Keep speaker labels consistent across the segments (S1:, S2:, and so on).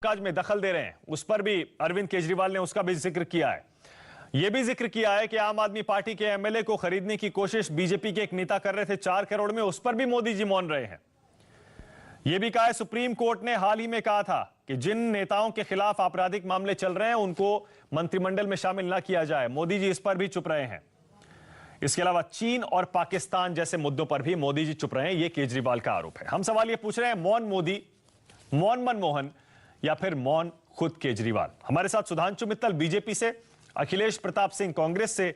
S1: काज में दखल दे रहे हैं, उस पर भी अरविंद केजरीवाल ने उसका भी जिक्र किया है। यह भी जिक्र किया है कि आम आदमी पार्टी के एमएलए को खरीदने की कोशिश बीजेपी के एक नेता कर रहे थे 4 करोड़ में, उस पर भी मोदी जी मौन रहे हैं। यह भी कहा है, सुप्रीम कोर्ट ने हाल ही में कहा था कि जिन नेताओं के खिलाफ आपराधिक मामले चल रहे हैं उनको मंत्रिमंडल में शामिल न किया जाए। मोदी जी इस पर भी चुप रहे हैं। इसके अलावा चीन और पाकिस्तान जैसे मुद्दों पर भी मोदी जी चुप रहे हैं, यह केजरीवाल का आरोप है। हम सवाल यह पूछ रहे हैं, मौन मोदी, मौन मनमोहन या फिर मौन खुद केजरीवाल? हमारे साथ सुधांशु मित्तल बीजेपी से, अखिलेश प्रताप सिंह कांग्रेस से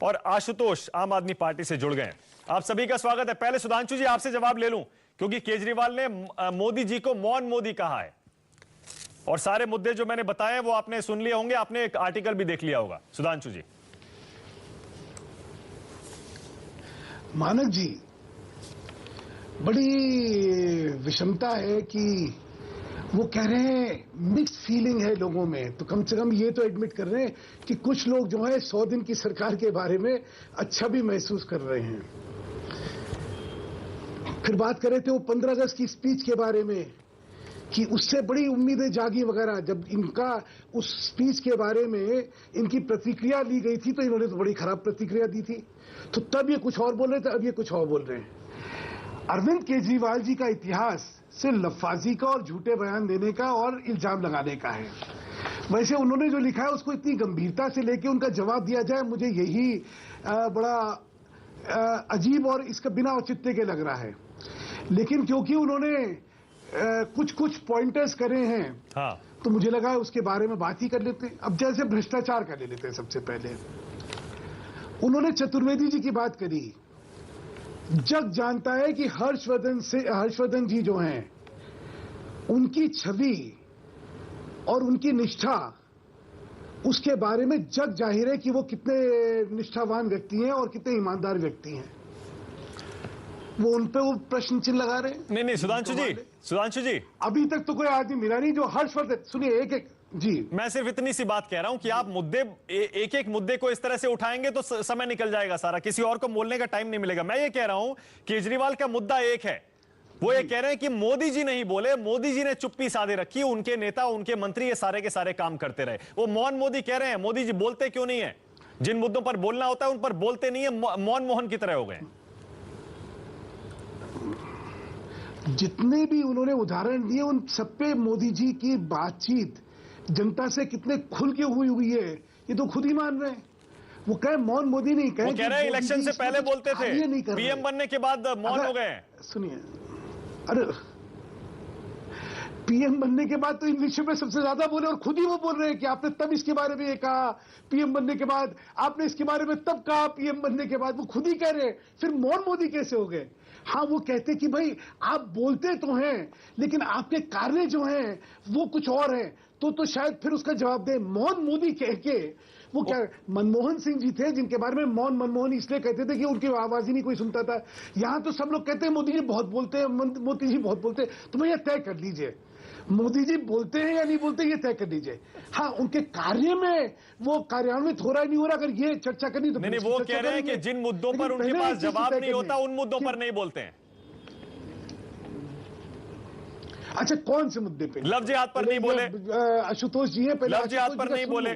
S1: और आशुतोष आम आदमी पार्टी से जुड़ गए। आप सभी का स्वागत है। पहले सुधांशु जी आपसे जवाब ले लूं, क्योंकि केजरीवाल ने मोदी जी को मौन मोदी कहा है और सारे मुद्दे जो मैंने बताए वो आपने सुन लिए होंगे, आपने एक आर्टिकल भी देख लिया होगा। सुधांशु जी।
S2: मानक जी, बड़ी विषमता है कि वो कह रहे हैं मिक्स फीलिंग है लोगों में, तो कम से कम ये तो एडमिट कर रहे हैं कि कुछ लोग जो है 100 दिन की सरकार के बारे में अच्छा भी महसूस कर रहे हैं। फिर बात कर रहे थे वो 15 अगस्त की स्पीच के बारे में कि उससे बड़ी उम्मीदें जागी वगैरह। जब इनका उस स्पीच के बारे में इनकी प्रतिक्रिया ली गई थी तो इन्होंने तो बड़ी खराब प्रतिक्रिया दी थी, तो तब ये कुछ और बोल रहे थे, अब ये कुछ और बोल रहे हैं। अरविंद केजरीवाल जी का इतिहास सिर्फ लफ्फाजी का और झूठे बयान देने का और इल्जाम लगाने का है। वैसे उन्होंने जो लिखा है उसको इतनी गंभीरता से लेके उनका जवाब दिया जाए, मुझे यही बड़ा अजीब और इसका बिना औचित्य के लग रहा है। लेकिन क्योंकि उन्होंने कुछ कुछ पॉइंटर्स करे हैं, हाँ, तो मुझे लगा उसके बारे में बात ही कर लेते हैं। अब जैसे भ्रष्टाचार का ले लेते हैं। सबसे पहले उन्होंने चतुर्वेदी जी की बात करी। जग जानता है कि हर्षवर्धन जी जो हैं, उनकी छवि और उनकी निष्ठा, उसके बारे में जग जाहिर है कि वो कितने निष्ठावान व्यक्ति हैं और कितने ईमानदार व्यक्ति हैं। वो उन पे वो प्रश्न चिन्ह लगा रहे हैं।
S1: नहीं सुधांशु जी,
S2: अभी तक तो कोई आदमी मिला नहीं जो हर्षवर्धन, सुनिए एक एक जी,
S1: मैं सिर्फ इतनी सी बात कह रहा हूं कि आप मुद्दे एक एक मुद्दे को इस तरह से उठाएंगे तो समय निकल जाएगा सारा, किसी और को बोलने का टाइम नहीं मिलेगा। मैं ये कह रहा हूं केजरीवाल का मुद्दा एक है, वो ये कह रहे हैं कि मोदी जी नहीं बोले, मोदी जी ने चुप्पी साधे रखी, उनके नेता उनके मंत्री ये सारे के सारे काम करते रहे। वो मौन मोदी कह रहे हैं, मोदी जी बोलते क्यों नहीं है? जिन मुद्दों पर बोलना होता है उन पर बोलते नहीं है, मौन मोहन की तरह हो गए।
S2: जितने भी उन्होंने उदाहरण दिए उन सब पे मोदी जी की बातचीत जनता से कितने खुल के हुई है, ये तो खुद ही मान रहे हैं। वो कहे मौन मोदी नहीं कहे,
S1: वो कह रहे हैं इलेक्शन से पहले बोलते थे, पीएम बनने के बाद मौन हो गए।
S2: सुनिए, अरे पीएम बनने के बाद तो इन विषयों में सबसे ज्यादा बोले और खुद ही वो बोल रहे हैं कि आपने तब इसके बारे में ये कहा पीएम बनने के बाद, आपने इसके बारे में तब कहा पीएम बनने के बाद। वो खुद ही कह रहे हैं, फिर मौन मोदी कैसे हो गए? हाँ, वो कहते कि भाई आप बोलते तो हैं लेकिन आपके कार्य जो हैं वो कुछ और हैं, तो शायद फिर उसका जवाब दे। मौन मोदी कह के वो क्या, मनमोहन सिंह जी थे जिनके बारे में मौन मनमोहन इसलिए कहते थे कि उनकी आवाज ही नहीं कोई सुनता था। यहां तो सब लोग कहते हैं मोदी जी बहुत बोलते हैं, मोदी जी बहुत बोलते हैं। तो भैया तय कर लीजिए, मोदी जी बोलते हैं या नहीं बोलते, ये तय कर लीजिए। हाँ, उनके कार्य में वो कार्यान्वित हो रहा है नहीं हो रहा, अगर ये चर्चा करनी तो
S1: नहीं, वो कह रहे हैं कि जिन मुद्दों पर उनके पास जवाब नहीं होता उन मुद्दों पर नहीं बोलते हैं।
S2: अच्छा, कौन से मुद्दे पे?
S1: लव जिहाद पर नहीं बोले,
S2: आशुतोष जी है, पहले
S1: लव जिहाद पर नहीं बोले,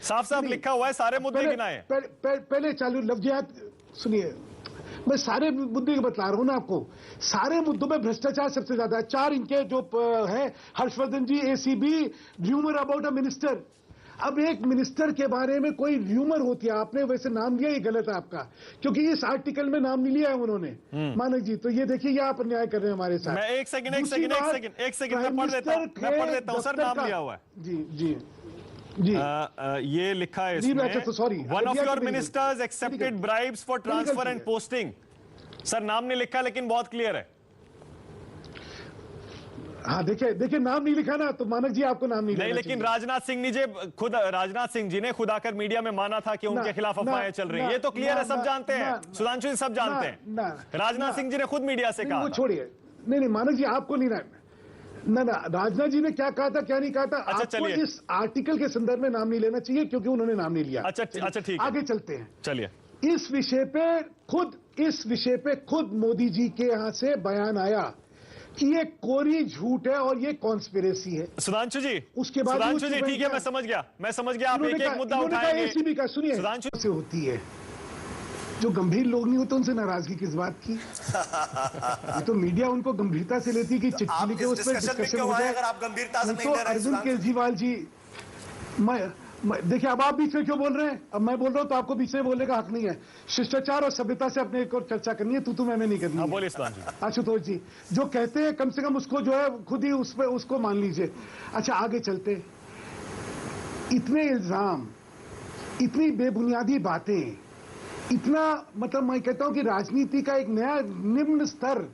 S1: साफ साफ लिखा हुआ है, सारे मुद्दे गिनाए।
S2: पहले चालू लव जिहाद, सुनिए मैं सारे मुद्दे बता रहा हूं ना आपको। सारे मुद्दों में भ्रष्टाचार सबसे ज्यादा है। 4 इनके जो है, Harshvardhan ji, ACB, rumour about a minister. अब एक मिनिस्टर के बारे में कोई र्यूमर होती है, आपने वैसे नाम लिया, ये गलत है आपका, क्योंकि इस आर्टिकल में नाम नहीं लिया है उन्होंने, मानक जी। तो ये देखिए, ये आप अन्याय कर रहे हैं हमारे साथ।
S1: मैं एक सेकंड मैं पढ़ देता हूं सर, नाम लिया हुआ है।
S2: जी
S1: ये लिखा है इसमें,
S2: तो sorry,
S1: one of your ministers accepted bribes for transfer and posting. Sir नाम नहीं लिखा लेकिन बहुत क्लियर है।
S2: हाँ, देखिए नाम नहीं लिखा ना, तो मानक जी आपको नाम नहीं
S1: लेकिन राजनाथ सिंह जी ने खुद आकर मीडिया में माना था कि उनके खिलाफ अफवाहें चल रही है। ये तो क्लियर है, सब जानते हैं, सुधांशु जी सब जानते हैं। राजनाथ सिंह जी ने खुद मीडिया से कहा।
S2: छोड़िए, नहीं मानक जी आपको नहीं ना, राजनाथ जी ने क्या कहा था क्या नहीं कहा था, आपको इस आर्टिकल के संदर्भ में नाम नहीं लेना चाहिए क्योंकि उन्होंने नाम नहीं लिया।
S1: अच्छा ठीक है,
S2: आगे चलते हैं।
S1: चलिए,
S2: इस विषय पे खुद मोदी जी के यहां से बयान आया कि ये कोरी झूठ है और ये कॉन्स्पिरेसी है।
S1: सुधांशु जी,
S2: उसके बाद
S1: सुधांशु जी ठीक है, मैं समझ गया आप एक एक मुद्दा उठाएंगे।
S2: एसीबी का सुनिए,
S1: सुधांशु
S2: से होती है, जो गंभीर लोग नहीं होते उनसे नाराजगी किस बात की? ये तो मीडिया उनको गंभीरता से लेती है कि चिट्ठी लिखे उस पर डिस्कशन हो जाए।
S3: अगर आप गंभीरता से नहीं
S2: तो
S3: ले रहे
S2: अरविंद केजरीवाल जी, देखिए अब आप बीच में क्यों बोल रहे हैं? अब मैं बोल रहा हूं तो आपको बीच में बोलने का हक नहीं है। शिष्टाचार और सभ्यता से अपने एक और चर्चा करनी है, तू मैं नहीं करनी है।
S1: बोलिए सुधांशु।
S2: आशुतोष जी जो कहते हैं कम से कम उसको जो है खुद ही उस पे उसको मान लीजिए। अच्छा आगे चलते, इतने इल्जाम, इतनी बेबुनियादी बातें, इतना मतलब मैं कहता हूं कि राजनीति का एक नया निम्न स्तर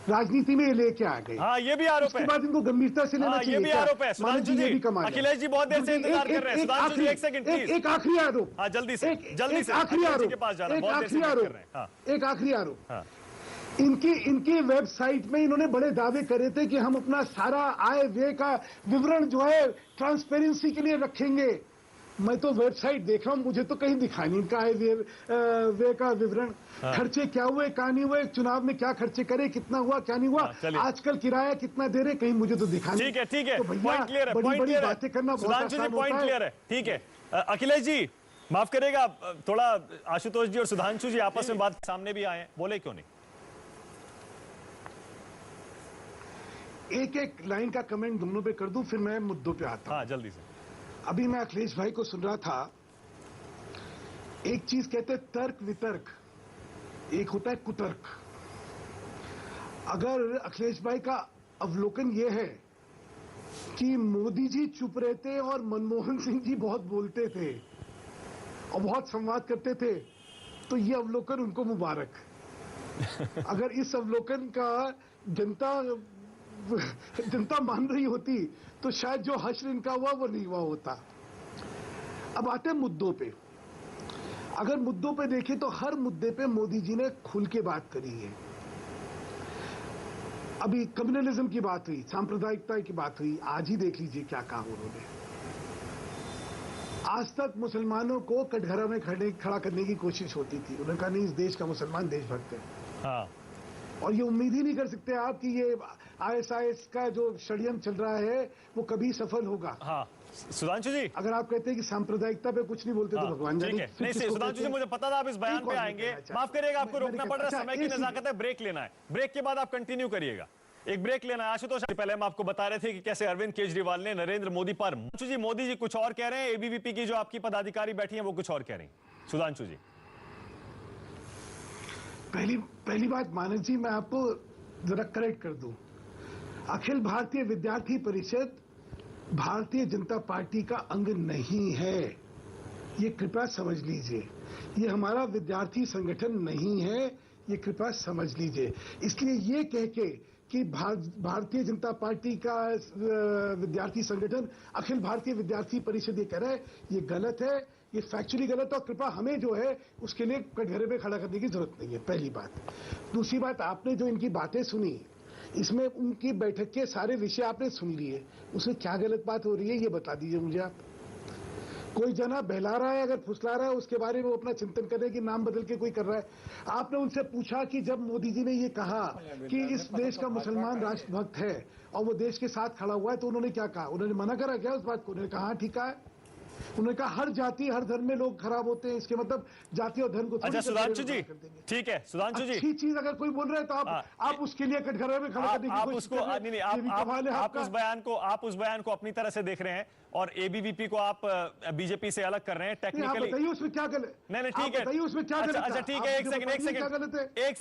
S2: राजनीति में ये लेके आ गए।
S1: हाँ ये भी आरोप है।
S2: उसके बाद इनको गंभीरता से लेना चाहिए।
S1: ये भी आरोप है। सुधांशु जी, अखिलेश जी बहुत देर से इंतजार कर रहे हैं। सुधांशु जी एक सेकंड प्लीज।
S2: एक आखिरी आरोप।
S1: हाँ जल्दी से
S2: आखिरी आरोप
S1: के पास जाना,
S2: एक आखिरी आरोप। इनकी वेबसाइट में इन्होंने बड़े दावे करे थे कि हम अपना सारा आय व्यय का विवरण जो है ट्रांसपेरेंसी के लिए रखेंगे। मैं तो वेबसाइट देख रहा हूं, मुझे तो कहीं दिखा नहीं इनका आय व्यय का विवरण। खर्चे क्या हुए, क्या नहीं हुए, चुनाव में क्या खर्चे करे, कितना हुआ, क्या नहीं हुआ, आजकल किराया कितना दे रहे, कहीं मुझे तो दिखा नहीं।
S1: ठीक है,
S2: तो
S1: पॉइंट क्लियर है,
S2: बड़ी बड़ी बातें करना बहुत आसान होता है।
S1: पॉइंट क्लियर है, ठीक है। अखिलेश जी माफ करेगा, थोड़ा आशुतोष जी और सुधांशु जी आपस में बात सामने भी आए हैं, बोले क्यों नहीं?
S2: एक एक लाइन का कमेंट दोनों पे कर दूं, फिर मैं मुद्दों पे आता हूं।
S1: हाँ जल्दी से।
S2: अभी मैं अखिलेश भाई को सुन रहा था, एक चीज कहते हैं तर्क वितर्क, एक होता है कुतर्क। अगर अखिलेश भाई का अवलोकन यह है कि मोदी जी चुप रहते और मनमोहन सिंह जी बहुत बोलते थे और बहुत संवाद करते थे, तो यह अवलोकन उनको मुबारक। अगर इस अवलोकन का जनता मान रही होती तो शायद जो हश्र इनका हुआ वो नहीं हुआ होता। अब आते हैं मुद्दों पे। अगर मुद्दों पे देखें तो हर मुद्दे पे मोदी जी ने खुल के बात करी है। अभी कम्युनलिज्म की बात हुई, सांप्रदायिकता की बात हुई, आज ही देख लीजिए क्या कहा उन्होंने। आज तक मुसलमानों को कटघरा में खड़ा करने की कोशिश होती थी, उन्होंने कहा नहीं, इस देश का मुसलमान देशभक्त है।
S1: हाँ।
S2: और ये उम्मीद ही नहीं कर सकते आप कि ये आईएसआईएस का जो षड्यंत्र चल रहा है वो कभी सफल होगा।
S1: हाँ सुधांशु जी,
S2: अगर आप कहते हैं कि सांप्रदायिकता पे कुछ नहीं बोलते तो भगवान जाने।
S1: नहीं सुधांशु जी, मुझे पता था आप इस बयान पे आएंगे, माफ करिएगा, आपको रोकना पड़ रहा है, समय की नजाकत है, ब्रेक लेना है, ब्रेक के बाद आप कंटिन्यू करिएगा। एक ब्रेक लेना है। आशुतोष, पहले हम आपको बता रहे थे कि कैसे अरविंद केजरीवाल ने नरेंद्र मोदी पर, मोदी जी कुछ और कह रहे हैं, एबीवीपी की जो आपकी पदाधिकारी बैठी है वो कुछ और कह रही हैं। सुधांशु जी,
S2: पहली बात मानस जी, मैं आपको जरा करेक्ट कर दूं। अखिल भारतीय विद्यार्थी परिषद भारतीय जनता पार्टी का अंग नहीं है, ये कृपया समझ लीजिए। ये हमारा विद्यार्थी संगठन नहीं है, ये कृपया समझ लीजिए। इसलिए ये कह के कि भारतीय जनता पार्टी का विद्यार्थी संगठन अखिल भारतीय विद्यार्थी परिषद ये कह रहा है, ये गलत है, ये फैक्चुअली गलत है और कृपया हमें जो है उसके लिए कटघरे पे खड़ा करने की जरूरत नहीं है, पहली बात। दूसरी बात, आपने जो इनकी बातें सुनी, इसमें उनकी बैठक के सारे विषय आपने सुन लिए, उसमें क्या गलत बात हो रही है ये बता दीजिए मुझे आप। कोई जना बहला रहा है, अगर फुसला रहा है, उसके बारे में वो अपना चिंतन करें कि नाम बदल के कोई कर रहा है। आपने उनसे पूछा कि जब मोदी जी ने ये कहा कि इस देश का मुसलमान राष्ट्रभक्त है और वो देश के साथ खड़ा हुआ है, तो उन्होंने क्या कहा? उन्होंने मना करा क्या उस बात को? उन्होंने कहा ठीक है। उन्होंने कहा हर जाति हर धर्म में लोग खराब होते हैं, इसके मतलब जाति और धर्म को।
S1: अच्छा सुधांशु जी, ठीक है सुधांशु जी,
S2: अच्छी चीज अगर कोई बोल रहा है तो आप उसके लिए कटघरे में खड़ा करने की कोशिश कर रहे हैं।
S1: आप उस बयान को अपनी तरह से देख रहे हैं और एबीवीपी को आप बीजेपी से अलग कर रहे हैं टेक्निकली।
S2: बताइए उसमें क्या गलत?
S1: नहीं ठीक है,
S2: बताइए उसमें क्या गलत?
S1: अच्छा ठीक है, एक सेकंड